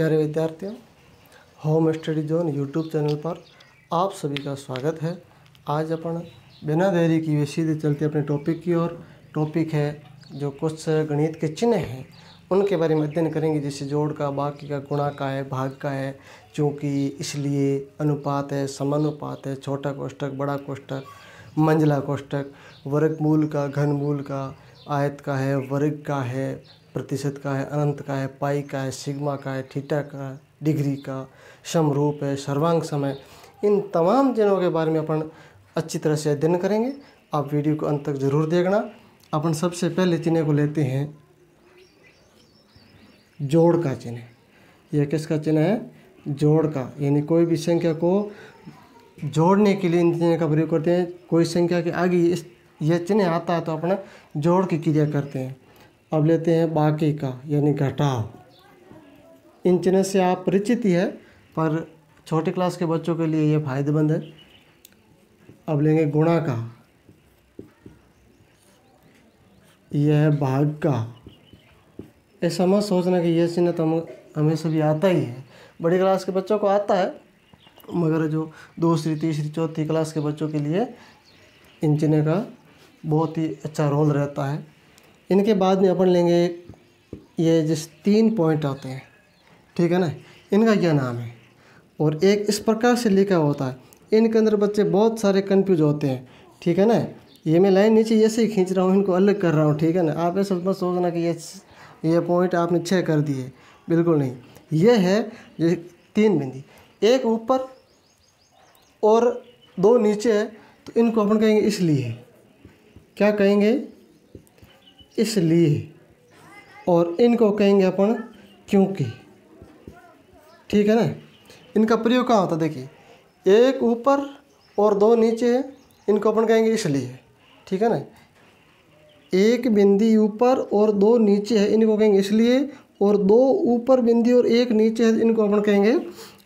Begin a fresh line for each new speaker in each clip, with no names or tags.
प्यारे विद्यार्थियों, home study zone YouTube channel पर आप सभी का स्वागत है। आज अपन बिना देरी किए सीधे चलते अपने टॉपिक की ओर। टॉपिक है जो कुछ गणित के चिन्ह हैं उनके बारे में अध्ययन करेंगे, जैसे जोड़ का, बाकी का, गुणा का है, भाग का है, चूँकि, इसलिए, अनुपात है, समानुपात है, छोटा कोष्ठक, बड़ा कोष्ठक, मंझला कोष्ठक, वर्गमूल का, घनमूल का, आयत का है, वर्ग का है, प्रतिशत का है, अनंत का है, पाई का है, सिग्मा का है, थीटा का, डिग्री का, समरूप है, सर्वांग समय। इन तमाम चिन्हों के बारे में अपन अच्छी तरह से अध्ययन करेंगे। आप वीडियो को अंत तक जरूर देखना। अपन सबसे पहले चिन्ह को लेते हैं जोड़ का चिन्ह। यह किसका चिन्ह है? जोड़ का, यानी कोई भी संख्या को जोड़ने के लिए इन चिन्ह का प्रयोग करते हैं। कोई संख्या के आगे यह चिन्ह आता है तो अपना जोड़ की क्रिया करते हैं। अब लेते हैं बाकी का, यानी घटाव। इन चिन्ह से आप परिचित ही है, पर छोटी क्लास के बच्चों के लिए यह फायदेमंद है। अब लेंगे गुणा का, यह है भाग का। ऐसा मत सोचना कि यह चिन्ह तो हमें सभी आता ही है, बड़ी क्लास के बच्चों को आता है, मगर जो दूसरी, तीसरी, चौथी क्लास के बच्चों के लिए इन चिन्ह का बहुत ही अच्छा रोल रहता है। इनके बाद में अपन लेंगे ये जिस 3 पॉइंट आते हैं, ठीक है ना, इनका क्या नाम है? और एक इस प्रकार से लिखा होता है, इनके अंदर बच्चे बहुत सारे कंफ्यूज होते हैं, ठीक है ना। ये मैं लाइन नीचे ऐसे ही खींच रहा हूँ, इनको अलग कर रहा हूँ, ठीक है ना। आप ऐसा मत सोचना कि ये पॉइंट आपने 6 कर दिए, बिल्कुल नहीं। ये है ये 3 बिंदी, एक ऊपर और 2 नीचे है, तो इनको अपन कहेंगे इसलिए। क्या कहेंगे? इसलिए। और इनको कहेंगे अपन क्योंकि, ठीक है ना। इनका प्रयोग कहाँ होता है? देखिए, एक ऊपर और 2 नीचे है, इनको अपन कहेंगे इसलिए, ठीक है ना। एक बिंदी ऊपर और 2 नीचे है, इनको कहेंगे इसलिए। और 2 ऊपर बिंदी और 1 नीचे है, इनको अपन कहेंगे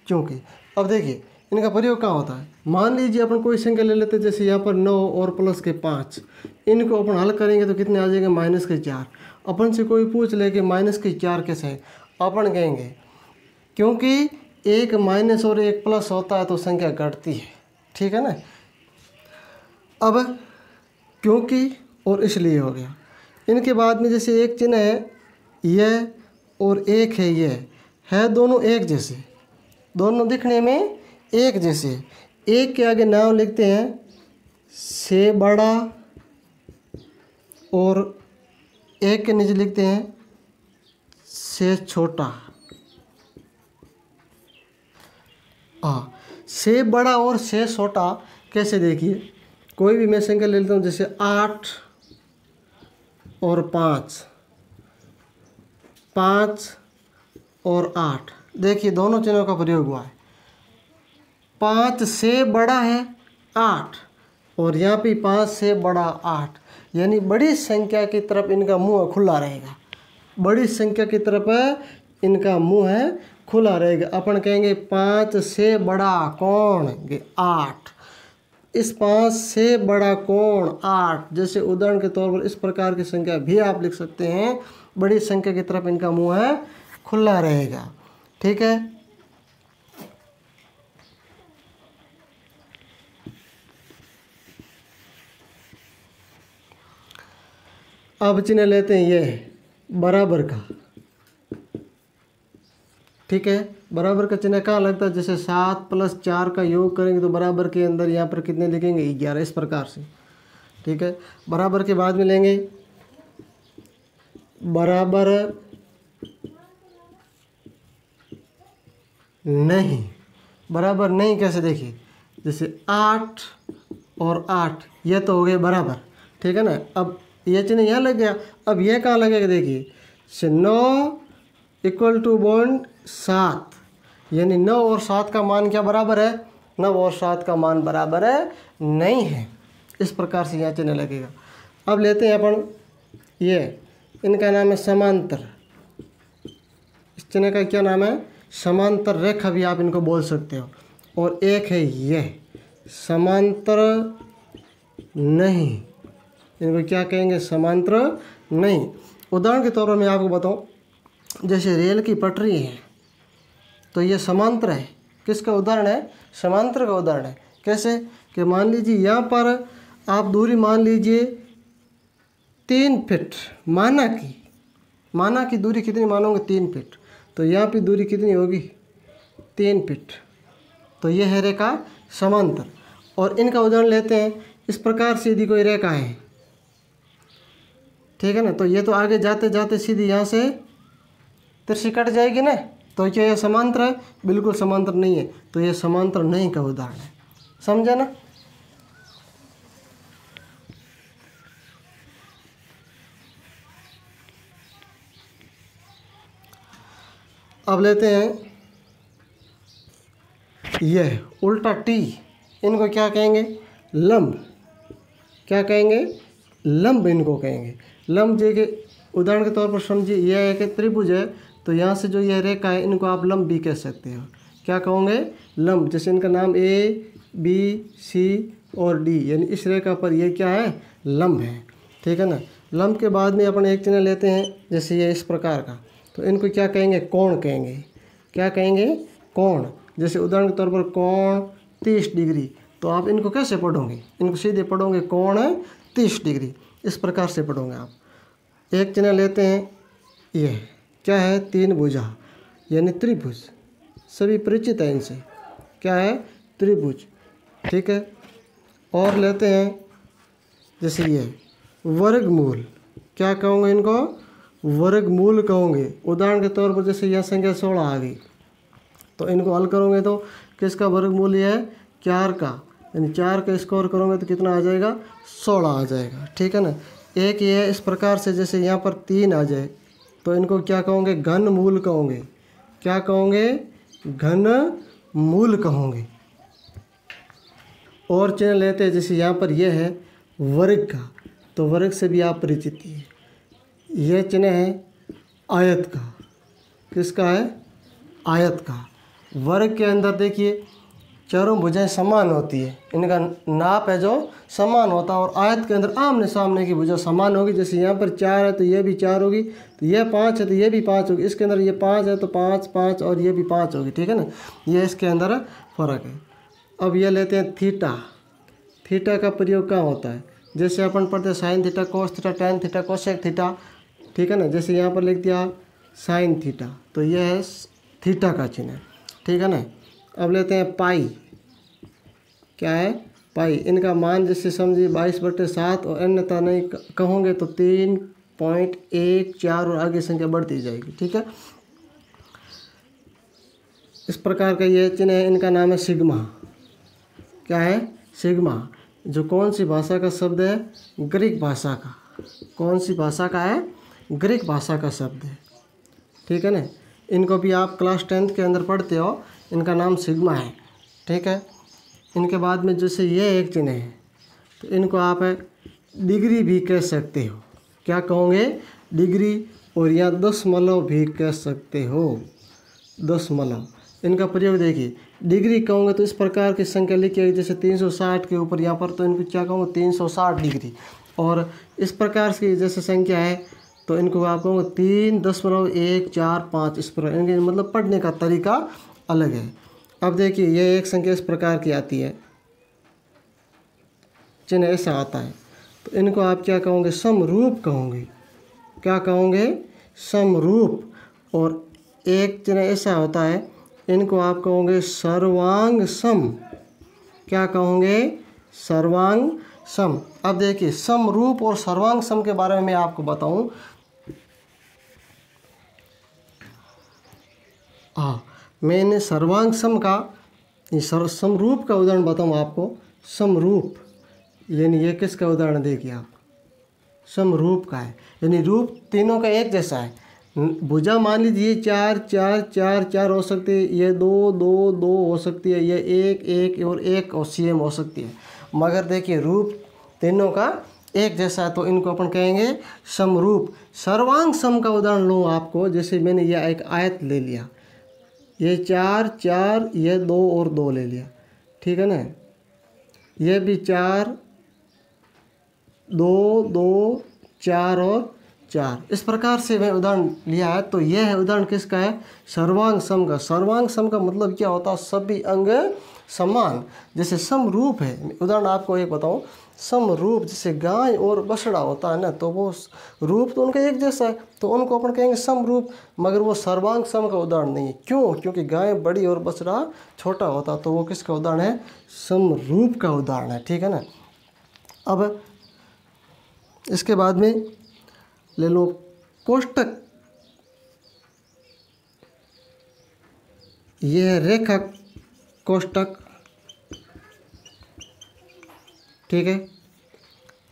क्योंकि। अब देखिए, इनका प्रयोग कहाँ होता है? मान लीजिए अपन कोई संख्या ले लेते हैं, जैसे यहाँ पर 9 और प्लस के 5, इनको अपन हल करेंगे तो कितने आ जाएंगे? -4। अपन से कोई पूछ ले कि -4 कैसे है, अपन कहेंगे क्योंकि एक माइनस और एक प्लस होता है तो संख्या घटती है, ठीक है ना। अब क्योंकि और इसलिए हो गया। इनके बाद में जैसे एक चिन्ह है यह और एक है यह, है दोनों एक जैसे, दोनों दिखने में एक जैसे। एक के आगे नाम लिखते हैं से बड़ा और एक के नीचे लिखते हैं से छोटा। हाँ, से बड़ा और से छोटा कैसे? देखिए, कोई भी मैं संख्या ले लेता हूँ, जैसे 8 और 5, 5 और 8। देखिए, दोनों चिन्हों का प्रयोग हुआ है। 5 से बड़ा है 8, और यहाँ पे 5 से बड़ा 8, यानी बड़ी संख्या की तरफ इनका मुंह खुला रहेगा। बड़ी संख्या की तरफ इनका मुंह है खुला रहेगा। अपन कहेंगे 5 से बड़ा कौन? 8। इस 5 से बड़ा कौन? 8। जैसे उदाहरण के तौर पर इस प्रकार की संख्या भी आप लिख सकते हैं। बड़ी संख्या की तरफ इनका मुंह है खुला रहेगा, ठीक है। अब चिन्ह लेते हैं ये बराबर का, ठीक है। बराबर का चिन्ह कहाँ लगता है? जैसे 7 + 4 का योग करेंगे तो बराबर के अंदर यहाँ पर कितने लिखेंगे? 11, इस प्रकार से, ठीक है। बराबर के बाद में लेंगे बराबर नहीं। बराबर नहीं कैसे? देखिए, जैसे 8 और 8, यह तो हो गए बराबर, ठीक है ना। अब यह चिन्ह यहाँ लग गया। अब यह कहाँ लगेगा? देखिए, से 9 = 7, यानी 9 और 7 का मान क्या बराबर है? 9 और 7 का मान बराबर है नहीं है। इस प्रकार से यहाँ चिन्ह लगेगा। अब लेते हैं अपन ये, इनका नाम है समांतर। इस चिन्ह का क्या नाम है? समांतर रेखा भी आप इनको बोल सकते हो। और एक है यह समांतर नहीं, इनको क्या कहेंगे? समांतर नहीं। उदाहरण के तौर पर मैं आपको बताऊं, जैसे रेल की पटरी है, तो ये समांतर है। किसका उदाहरण है? समांतर का उदाहरण है। कैसे कि मान लीजिए यहाँ पर आप दूरी मान लीजिए 3 फीट, माना की दूरी कितनी मानोगे? 3 फीट। तो यहाँ पे दूरी कितनी होगी? 3 फीट। तो यह है रेखा समांतर। और इनका उदाहरण लेते हैं, इस प्रकार सीधी कोई रेखा है, ठीक है ना। तो ये तो आगे जाते जाते सीधी यहाँ से तिरछी कट जाएगी ना। तो क्या यह समांतर है? बिल्कुल समांतर नहीं है। तो यह समांतर नहीं का उदाहरण है। समझे ना? अब लेते हैं यह उल्टा टी, इनको क्या कहेंगे? लंब। क्या कहेंगे? लंब इनको कहेंगे। लंब जे के उदाहरण के तौर पर समझिए, यह एक त्रिभुज है, तो यहाँ से जो यह रेखा है इनको आप लंब भी कह सकते हो। क्या कहोगे? लंब। जैसे इनका नाम ए बी सी और डी, यानी इस रेखा पर यह क्या है? लंब है, ठीक है ना। लंब के बाद में अपन एक चिन्ह लेते हैं, जैसे ये इस प्रकार का, तो इनको क्या कहेंगे? कोण कहेंगे। क्या कहेंगे? कोण। जैसे उदाहरण के तौर पर कोण 30 डिग्री, तो आप इनको कैसे पढ़ोगे? इनको सीधे पढ़ोगे कोण 30 डिग्री, इस प्रकार से पढ़ोगे आप। एक चिन्ह लेते हैं, यह क्या है? 3 भुजा यानी त्रिभुज, सभी परिचित है इनसे। क्या है? त्रिभुज, ठीक है। और लेते हैं जैसे ये वर्गमूल। क्या कहोगे इनको? वर्गमूल कहोगे। उदाहरण के तौर पर जैसे यह संख्या 16 आ गई, तो इनको हल करोगे तो किसका वर्गमूल है? 4 का, यानी 4 का स्क्वायर करोगे तो कितना आ जाएगा? 16 आ जाएगा, ठीक है ना। एक ये है इस प्रकार से, जैसे यहाँ पर 3 आ जाए, तो इनको क्या कहोगे? घनमूल कहोगे। क्या कहोगे? घनमूल कहोगे। और चिन्ह लेते हैं, जैसे यहाँ पर यह है वर्ग का, तो वर्ग से भी आप परिचित हैं। यह चिन्ह है आयत का। किसका है? आयत का। वर्ग के अंदर देखिए चारों भुजाएं समान होती है, इनका नाप है जो समान होता है। और आयत के अंदर आमने सामने की भुजा समान होगी। जैसे यहाँ पर 4 है तो यह भी 4 होगी, तो यह 5 है तो यह भी 5 होगी। इसके अंदर ये 5 है तो 5 5 और ये भी 5 होगी, ठीक है ना। ये इसके अंदर फर्क है। अब ये लेते हैं थीटा। थीटा का प्रयोग कहाँ होता है? जैसे अपन पढ़ते हैं sine theta, cos theta, tan theta, cosec theta, ठीक है ना। जैसे यहाँ पर लिख दिया साइन थीटा, तो यह है थीटा का चिन्ह, ठीक है ना। अब लेते हैं पाई। क्या है? पाई। इनका मान जैसे समझिए 22/7, और अन्यथा नहीं कहोगे तो 3.14 और आगे संख्या बढ़ती जाएगी, ठीक है। इस प्रकार का ये चिन्ह है, इनका नाम है सिग्मा। क्या है? सिग्मा। जो कौन सी भाषा का शब्द है? ग्रीक भाषा का। कौन सी भाषा का है? ग्रीक भाषा का शब्द है, ठीक है ना। इनको भी आप क्लास 10th के अंदर पढ़ते हो। इनका नाम सिग्मा है, ठीक है। इनके बाद में जैसे ये एक चिन्ह है, तो इनको आप डिग्री भी कह सकते हो। क्या कहोगे? डिग्री। और या दशमलव भी कह सकते हो, दशमलव। इनका प्रयोग देखिए, डिग्री कहोगे तो इस प्रकार की संख्या लिखी है, जैसे 360 के ऊपर यहाँ पर, तो इनको क्या कहोगे? 360 डिग्री। और इस प्रकार की जैसे संख्या है तो इनको आप कहोगे 3.145। इस प्रकार इनके मतलब पढ़ने का तरीका अलग है। अब देखिए ये एक संख्या इस प्रकार की आती है, चिन्ह ऐसा आता है, तो इनको आप क्या कहोगे? समरूप कहोगे। क्या कहोगे? समरूप। और एक चिन्ह ऐसा होता है, इनको आप कहोगे सर्वांग सम। क्या कहोगे? सर्वांग सम। अब देखिए समरूप और सर्वांग सम के बारे में मैं आपको बताऊं। मैंने सर्वांग सम का, समरूप का उदाहरण बताऊं आपको। समरूप यानी ये किसका उदाहरण देखिए आप? समरूप का है, यानी रूप तीनों का एक जैसा है। भुजा मान लीजिए 4 4 4 4 हो सकती है, ये 2 2 2 हो सकती है, ये 1 1 और 1 और सेम हो सकती है। मगर देखिए रूप तीनों का एक जैसा है, तो इनको अपन कहेंगे समरूप। सर्वांग सम का उदाहरण लूँ आपको, जैसे मैंने यह एक आयत ले लिया, ये 4 4, ये 2 और 2 ले लिया, ठीक है ना। ये भी 4 2 2 4 और 4। इस प्रकार से मैं उदाहरण लिया है। तो यह है उदाहरण किसका है? सर्वांग सम का। सर्वांग सम का मतलब क्या होता है? सभी अंग समान। जैसे समरूप है, उदाहरण आपको एक बताऊं, समरूप जैसे गाय और बछड़ा होता है ना, तो वो रूप तो उनका एक जैसा है, तो उनको अपन कहेंगे समरूप, मगर वो सर्वांग सम का उदाहरण नहीं है। क्यों? क्योंकि गाय बड़ी और बछड़ा छोटा होता, तो वो किसका उदाहरण है? समरूप का उदाहरण है। ठीक है ना। अब इसके बाद में ले लो कोष्टक। यह है रेखा कोष्टक। ठीक है,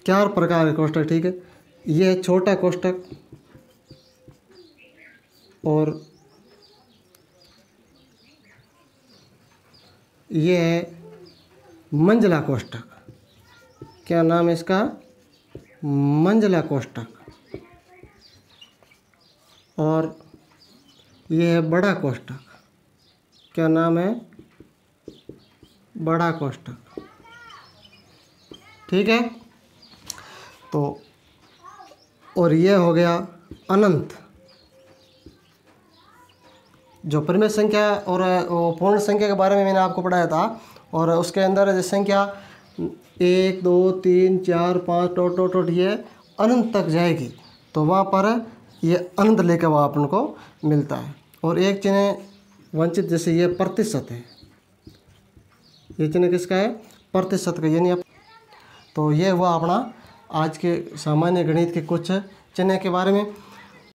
4 प्रकार के कोष्टक। ठीक है, यह है छोटा कोष्टक और यह है मंझला कोष्टक। क्या नाम है इसका? मंझला कोष्टक। और यह है बड़ा कोष्टक। क्या नाम है? बड़ा कोष्टक। ठीक है। तो और यह हो गया अनंत। जो परिमेय संख्या और पूर्ण संख्या के बारे में मैंने आपको पढ़ाया था, और उसके अंदर जो संख्या 1 2 3 4 5 टोट टोट टोट ये अनंत तक जाएगी, तो वहाँ पर ये अनंत लेकर वहाँ अपन को मिलता है। और एक चिन्ह वंचित, जैसे ये प्रतिशत है, ये चिन्ह किसका है? प्रतिशत का। यानी तो ये हुआ अपना आज के सामान्य गणित के कुछ चिन्ह के बारे में।